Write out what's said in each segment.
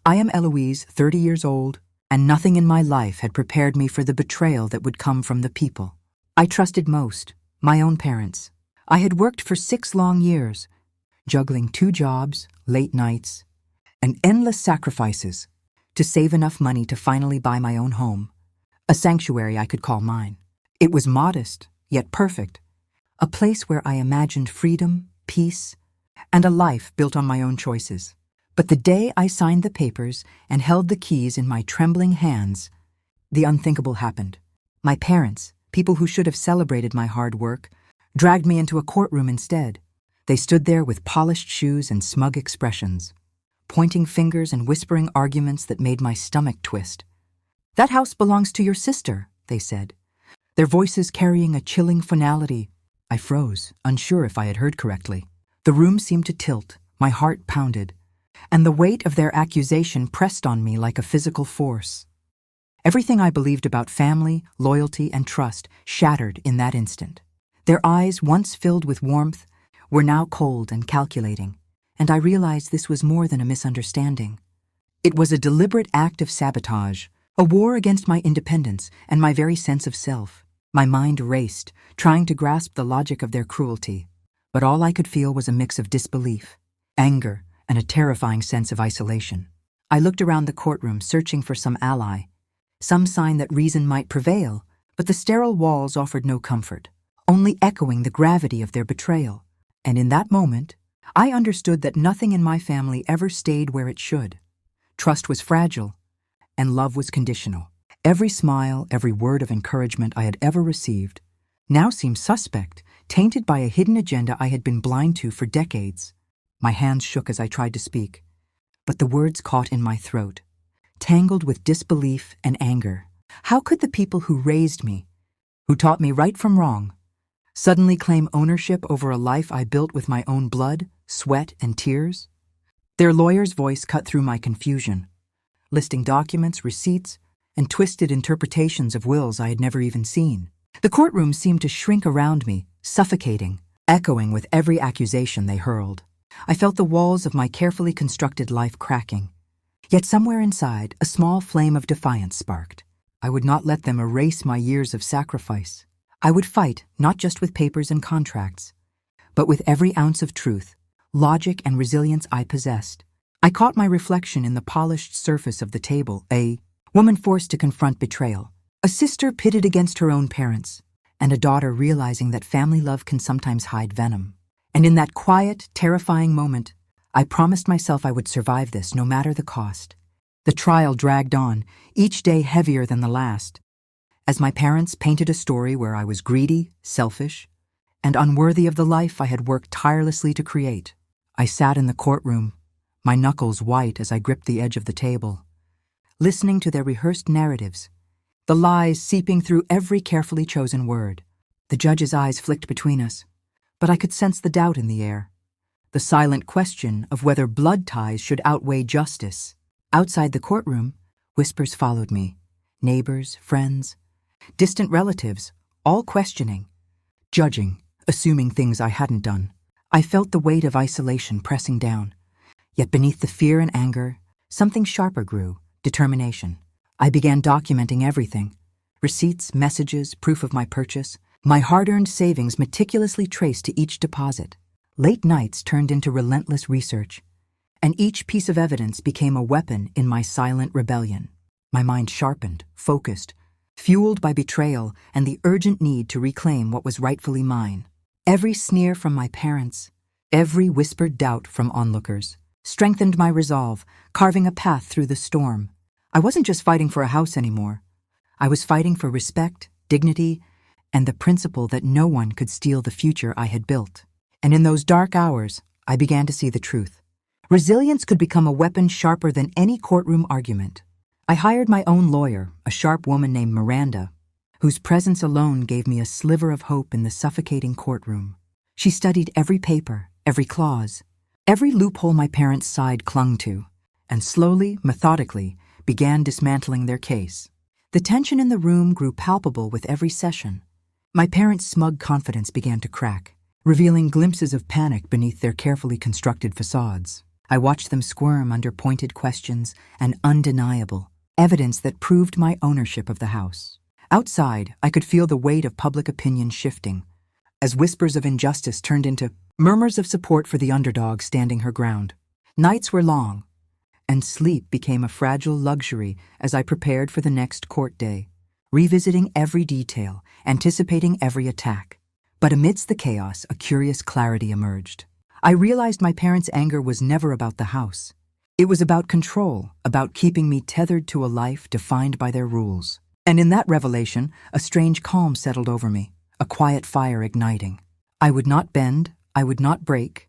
I am Eloise, 30 years old, and nothing in my life had prepared me for the betrayal that would come from the people I trusted most, my own parents. I had worked for 6 long years, juggling 2 jobs, late nights, and endless sacrifices to save enough money to finally buy my own home, a sanctuary I could call mine. It was modest, yet perfect, a place where I imagined freedom, peace, and a life built on my own choices. But the day I signed the papers and held the keys in my trembling hands, the unthinkable happened. My parents, people who should have celebrated my hard work, dragged me into a courtroom instead. They stood there with polished shoes and smug expressions, pointing fingers and whispering arguments that made my stomach twist. "That house belongs to your sister," they said, their voices carrying a chilling finality. I froze, unsure if I had heard correctly. The room seemed to tilt, my heart pounded, and the weight of their accusation pressed on me like a physical force. Everything I believed about family, loyalty, and trust shattered in that instant. Their eyes, once filled with warmth, were now cold and calculating, and I realized this was more than a misunderstanding. It was a deliberate act of sabotage, a war against my independence and my very sense of self. My mind raced, trying to grasp the logic of their cruelty, but all I could feel was a mix of disbelief, anger, and a terrifying sense of isolation. I looked around the courtroom, searching for some ally, some sign that reason might prevail, but the sterile walls offered no comfort, only echoing the gravity of their betrayal. And in that moment, I understood that nothing in my family ever stayed where it should. Trust was fragile, and love was conditional. Every smile, every word of encouragement I had ever received now seemed suspect, tainted by a hidden agenda I had been blind to for decades. My hands shook as I tried to speak, but the words caught in my throat, tangled with disbelief and anger. How could the people who raised me, who taught me right from wrong, suddenly claim ownership over a life I built with my own blood, sweat, and tears? Their lawyer's voice cut through my confusion, listing documents, receipts, and twisted interpretations of wills I had never even seen. The courtroom seemed to shrink around me, suffocating, echoing with every accusation they hurled. I felt the walls of my carefully constructed life cracking. Yet somewhere inside, a small flame of defiance sparked. I would not let them erase my years of sacrifice. I would fight, not just with papers and contracts, but with every ounce of truth, logic, and resilience I possessed. I caught my reflection in the polished surface of the table, a woman forced to confront betrayal, a sister pitted against her own parents, and a daughter realizing that family love can sometimes hide venom. And in that quiet, terrifying moment, I promised myself I would survive this no matter the cost. The trial dragged on, each day heavier than the last, as my parents painted a story where I was greedy, selfish, and unworthy of the life I had worked tirelessly to create. I sat in the courtroom, my knuckles white as I gripped the edge of the table, listening to their rehearsed narratives, the lies seeping through every carefully chosen word. The judge's eyes flicked between us, but I could sense the doubt in the air, the silent question of whether blood ties should outweigh justice. Outside the courtroom, whispers followed me, neighbors, friends, distant relatives, all questioning, judging, assuming things I hadn't done. I felt the weight of isolation pressing down, yet beneath the fear and anger, something sharper grew, determination. I began documenting everything, receipts, messages, proof of my purchase, my hard-earned savings meticulously traced to each deposit. Late nights turned into relentless research, and each piece of evidence became a weapon in my silent rebellion. My mind sharpened, focused, fueled by betrayal and the urgent need to reclaim what was rightfully mine. Every sneer from my parents, every whispered doubt from onlookers, strengthened my resolve, carving a path through the storm. I wasn't just fighting for a house anymore. I was fighting for respect, dignity, and the principle that no one could steal the future I had built. And in those dark hours, I began to see the truth. Resilience could become a weapon sharper than any courtroom argument. I hired my own lawyer, a sharp woman named Miranda, whose presence alone gave me a sliver of hope in the suffocating courtroom. She studied every paper, every clause, every loophole my parents' side clung to, and slowly, methodically, began dismantling their case. The tension in the room grew palpable with every session. My parents' smug confidence began to crack, revealing glimpses of panic beneath their carefully constructed facades. I watched them squirm under pointed questions and undeniable evidence that proved my ownership of the house. Outside, I could feel the weight of public opinion shifting, as whispers of injustice turned into murmurs of support for the underdog standing her ground. Nights were long, and sleep became a fragile luxury as I prepared for the next court day, revisiting every detail, anticipating every attack. But amidst the chaos, a curious clarity emerged. I realized my parents' anger was never about the house. It was about control, about keeping me tethered to a life defined by their rules. And in that revelation, a strange calm settled over me, a quiet fire igniting. I would not bend, I would not break,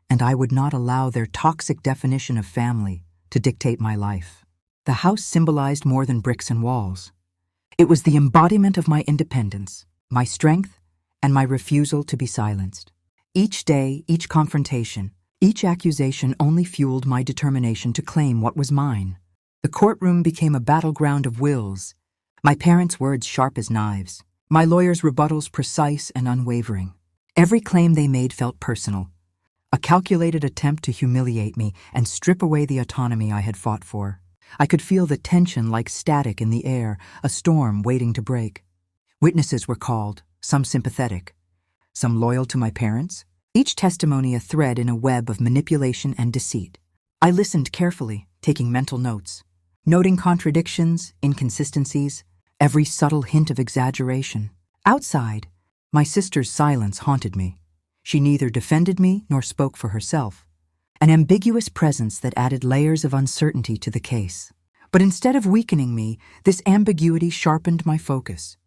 and I would not allow their toxic definition of family to dictate my life. The house symbolized more than bricks and walls. It was the embodiment of my independence, my strength, and my refusal to be silenced. Each day, each confrontation, each accusation only fueled my determination to claim what was mine. The courtroom became a battleground of wills, my parents' words sharp as knives, my lawyers' rebuttals precise and unwavering. Every claim they made felt personal, a calculated attempt to humiliate me and strip away the autonomy I had fought for. I could feel the tension like static in the air, a storm waiting to break. Witnesses were called, some sympathetic, some loyal to my parents, each testimony a thread in a web of manipulation and deceit. I listened carefully, taking mental notes, noting contradictions, inconsistencies, every subtle hint of exaggeration. Outside, my sister's silence haunted me. She neither defended me nor spoke for herself, an ambiguous presence that added layers of uncertainty to the case. But instead of weakening me, this ambiguity sharpened my focus.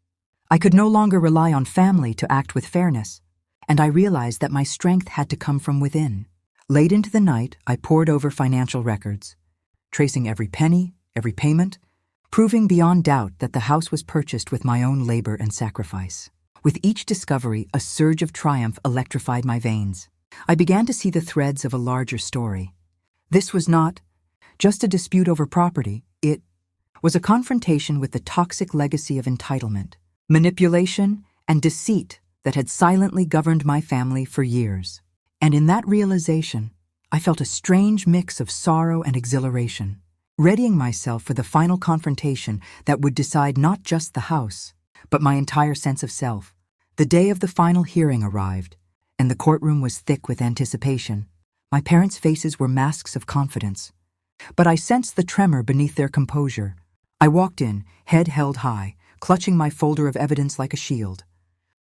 I could no longer rely on family to act with fairness, and I realized that my strength had to come from within. Late into the night, I pored over financial records, tracing every penny, every payment, proving beyond doubt that the house was purchased with my own labor and sacrifice. With each discovery, a surge of triumph electrified my veins. I began to see the threads of a larger story. This was not just a dispute over property, it was a confrontation with the toxic legacy of entitlement, manipulation, and deceit that had silently governed my family for years. And in that realization, I felt a strange mix of sorrow and exhilaration, readying myself for the final confrontation that would decide not just the house, but my entire sense of self. The day of the final hearing arrived, and the courtroom was thick with anticipation. My parents' faces were masks of confidence, but I sensed the tremor beneath their composure. I walked in, head held high, clutching my folder of evidence like a shield,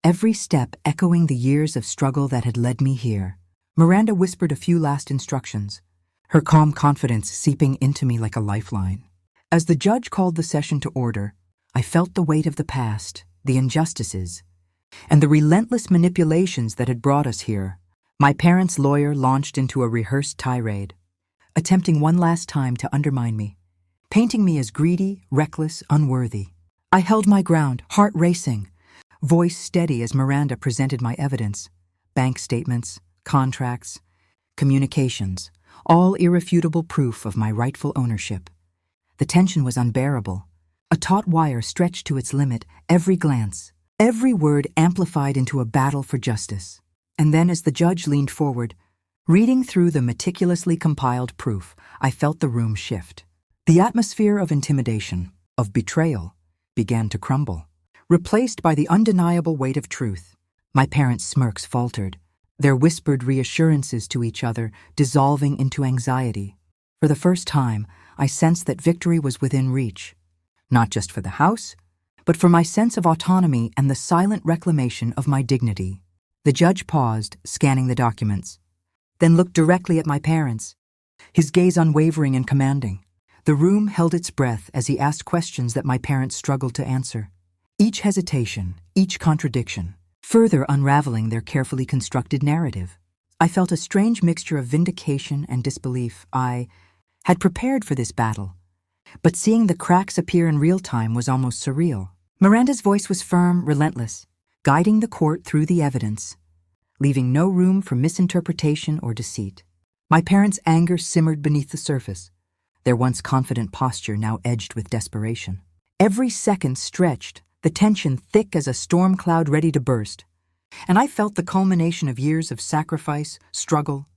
every step echoing the years of struggle that had led me here. Miranda whispered a few last instructions, her calm confidence seeping into me like a lifeline. As the judge called the session to order, I felt the weight of the past, the injustices, and the relentless manipulations that had brought us here. My parents' lawyer launched into a rehearsed tirade, attempting one last time to undermine me, painting me as greedy, reckless, unworthy. I held my ground, heart racing, voice steady as Miranda presented my evidence, bank statements, contracts, communications, all irrefutable proof of my rightful ownership. The tension was unbearable. A taut wire stretched to its limit, every glance, every word amplified into a battle for justice. And then as the judge leaned forward, reading through the meticulously compiled proof, I felt the room shift. The atmosphere of intimidation, of betrayal, began to crumble, replaced by the undeniable weight of truth. My parents' smirks faltered, their whispered reassurances to each other dissolving into anxiety. For the first time, I sensed that victory was within reach, not just for the house, but for my sense of autonomy and the silent reclamation of my dignity. The judge paused, scanning the documents, then looked directly at my parents, his gaze unwavering and commanding. The room held its breath as he asked questions that my parents struggled to answer, each hesitation, each contradiction, further unraveling their carefully constructed narrative. I felt a strange mixture of vindication and disbelief. I had prepared for this battle, but seeing the cracks appear in real time was almost surreal. Miranda's voice was firm, relentless, guiding the court through the evidence, leaving no room for misinterpretation or deceit. My parents' anger simmered beneath the surface, their once confident posture now edged with desperation. Every second stretched, the tension thick as a storm cloud ready to burst, and I felt the culmination of years of sacrifice, struggle,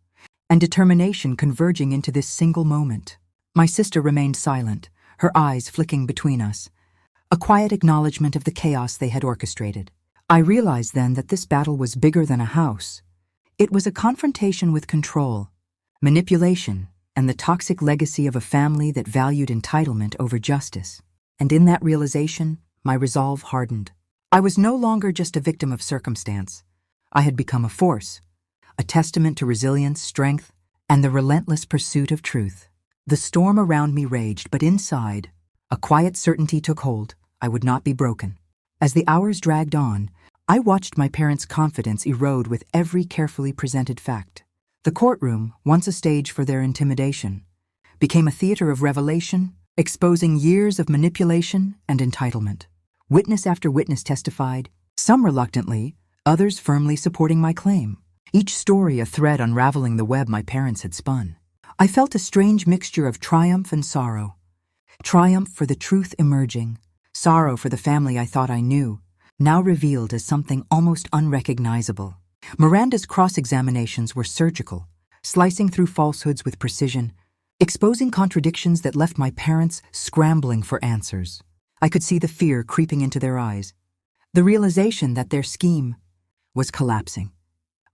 and determination converging into this single moment. My sister remained silent, her eyes flicking between us, a quiet acknowledgement of the chaos they had orchestrated. I realized then that this battle was bigger than a house. It was a confrontation with control, manipulation, and the toxic legacy of a family that valued entitlement over justice. And in that realization, my resolve hardened. I was no longer just a victim of circumstance. I had become a force, a testament to resilience, strength, and the relentless pursuit of truth. The storm around me raged, but inside, a quiet certainty took hold. I would not be broken. As the hours dragged on, I watched my parents' confidence erode with every carefully presented fact. The courtroom, once a stage for their intimidation, became a theater of revelation, exposing years of manipulation and entitlement. Witness after witness testified, some reluctantly, others firmly supporting my claim, each story a thread unraveling the web my parents had spun. I felt a strange mixture of triumph and sorrow. Triumph for the truth emerging, sorrow for the family I thought I knew, now revealed as something almost unrecognizable. Miranda's cross-examinations were surgical, slicing through falsehoods with precision, exposing contradictions that left my parents scrambling for answers. I could see the fear creeping into their eyes, the realization that their scheme was collapsing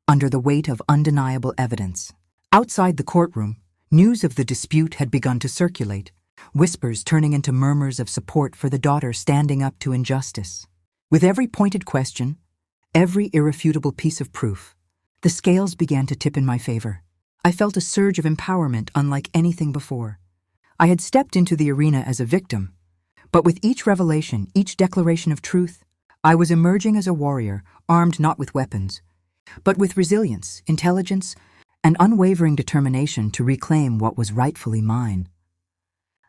under the weight of undeniable evidence. Outside the courtroom, news of the dispute had begun to circulate, whispers turning into murmurs of support for the daughter standing up to injustice. With every pointed question, every irrefutable piece of proof, the scales began to tip in my favor. I felt a surge of empowerment unlike anything before. I had stepped into the arena as a victim, but with each revelation, each declaration of truth, I was emerging as a warrior, armed not with weapons, but with resilience, intelligence, and unwavering determination to reclaim what was rightfully mine.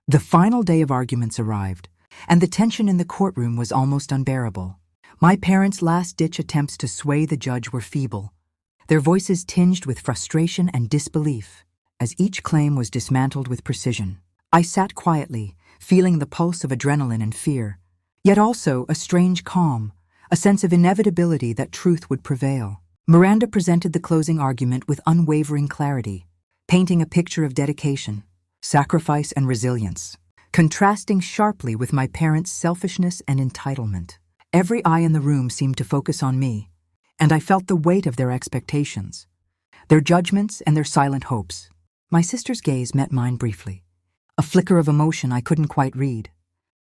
The final day of arguments arrived, and the tension in the courtroom was almost unbearable. My parents' last-ditch attempts to sway the judge were feeble, their voices tinged with frustration and disbelief. As each claim was dismantled with precision, I sat quietly, feeling the pulse of adrenaline and fear, yet also a strange calm, a sense of inevitability that truth would prevail. Miranda presented the closing argument with unwavering clarity, painting a picture of dedication, sacrifice, and resilience, contrasting sharply with my parents' selfishness and entitlement. Every eye in the room seemed to focus on me, and I felt the weight of their expectations, their judgments, and their silent hopes. My sister's gaze met mine briefly, a flicker of emotion I couldn't quite read.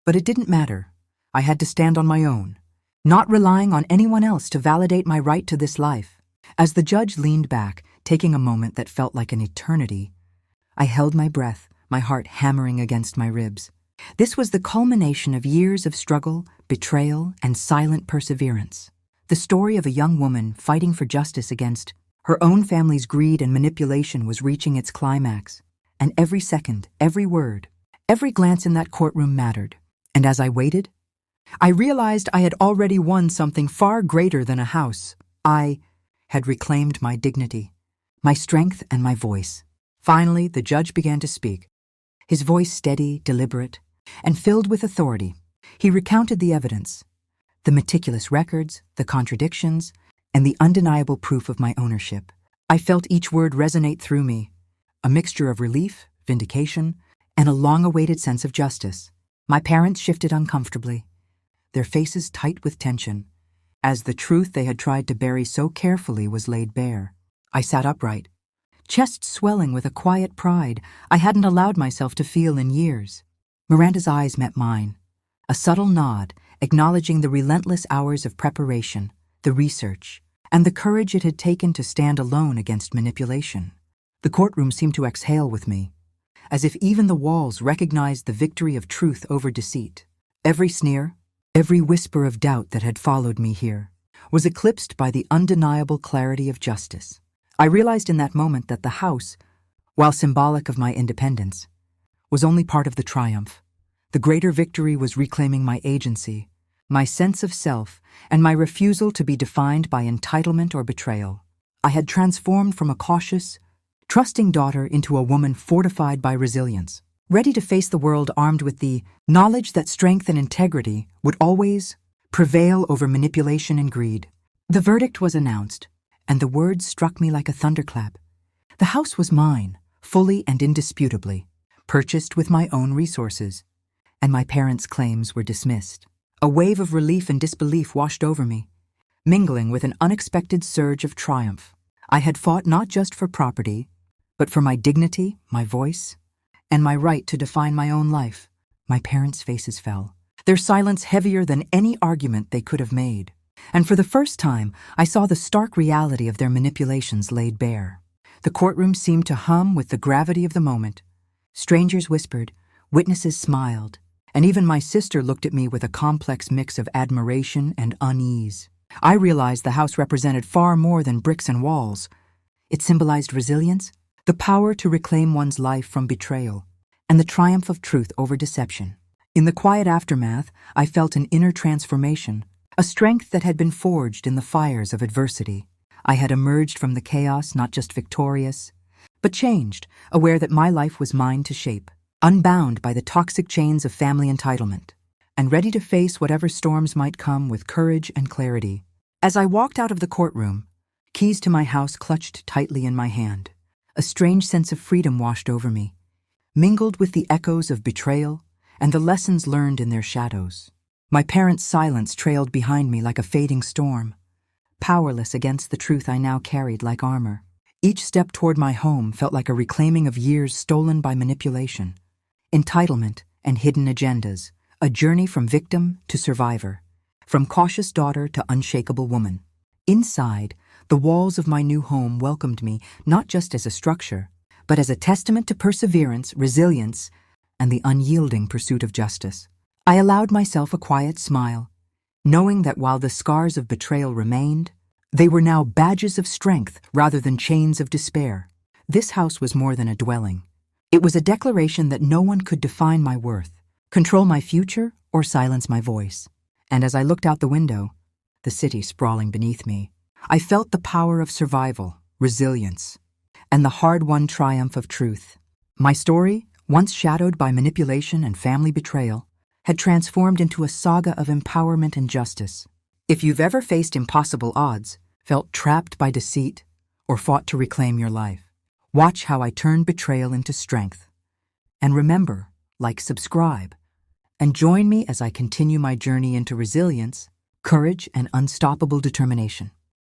But it didn't matter. I had to stand on my own, not relying on anyone else to validate my right to this life. As the judge leaned back, taking a moment that felt like an eternity, I held my breath, my heart hammering against my ribs. This was the culmination of years of struggle, betrayal, and silent perseverance. The story of a young woman fighting for justice against her own family's greed and manipulation was reaching its climax. And every second, every word, every glance in that courtroom mattered. And as I waited, I realized I had already won something far greater than a house. I had reclaimed my dignity, my strength, and my voice. Finally, the judge began to speak, his voice steady, deliberate, and filled with authority. He recounted the evidence, the meticulous records, the contradictions, and the undeniable proof of my ownership. I felt each word resonate through me, a mixture of relief, vindication, and a long-awaited sense of justice. My parents shifted uncomfortably, their faces tight with tension, as the truth they had tried to bury so carefully was laid bare. I sat upright, chest swelling with a quiet pride I hadn't allowed myself to feel in years. Miranda's eyes met mine, a subtle nod acknowledging the relentless hours of preparation, the research, and the courage it had taken to stand alone against manipulation. The courtroom seemed to exhale with me, as if even the walls recognized the victory of truth over deceit. Every sneer, every whisper of doubt that had followed me here, was eclipsed by the undeniable clarity of justice. I realized in that moment that the house, while symbolic of my independence, was only part of the triumph. The greater victory was reclaiming my agency, my sense of self, and my refusal to be defined by entitlement or betrayal. I had transformed from a cautious, trusting daughter into a woman fortified by resilience, ready to face the world armed with the knowledge that strength and integrity would always prevail over manipulation and greed. The verdict was announced, and the words struck me like a thunderclap. The house was mine, fully and indisputably, purchased with my own resources, and my parents' claims were dismissed. A wave of relief and disbelief washed over me, mingling with an unexpected surge of triumph. I had fought not just for property, but for my dignity, my voice, and my right to define my own life. My parents' faces fell, their silence heavier than any argument they could have made. And for the first time, I saw the stark reality of their manipulations laid bare. The courtroom seemed to hum with the gravity of the moment. Strangers whispered, witnesses smiled, and even my sister looked at me with a complex mix of admiration and unease. I realized the house represented far more than bricks and walls. It symbolized resilience, the power to reclaim one's life from betrayal, and the triumph of truth over deception. In the quiet aftermath, I felt an inner transformation, a strength that had been forged in the fires of adversity. I had emerged from the chaos not just victorious, but changed, aware that my life was mine to shape, unbound by the toxic chains of family entitlement, and ready to face whatever storms might come with courage and clarity. As I walked out of the courtroom, keys to my house clutched tightly in my hand, a strange sense of freedom washed over me, mingled with the echoes of betrayal and the lessons learned in their shadows. My parents' silence trailed behind me like a fading storm, powerless against the truth I now carried like armor. Each step toward my home felt like a reclaiming of years stolen by manipulation, entitlement, and hidden agendas, a journey from victim to survivor, from cautious daughter to unshakable woman. Inside, the walls of my new home welcomed me not just as a structure, but as a testament to perseverance, resilience, and the unyielding pursuit of justice. I allowed myself a quiet smile, knowing that while the scars of betrayal remained, they were now badges of strength rather than chains of despair. This house was more than a dwelling. It was a declaration that no one could define my worth, control my future, or silence my voice. And as I looked out the window, the city sprawling beneath me, I felt the power of survival, resilience, and the hard-won triumph of truth. My story, once shadowed by manipulation and family betrayal, had transformed into a saga of empowerment and justice. If you've ever faced impossible odds, felt trapped by deceit, or fought to reclaim your life, watch how I turned betrayal into strength. And remember, like, subscribe, and join me as I continue my journey into resilience, courage, and unstoppable determination.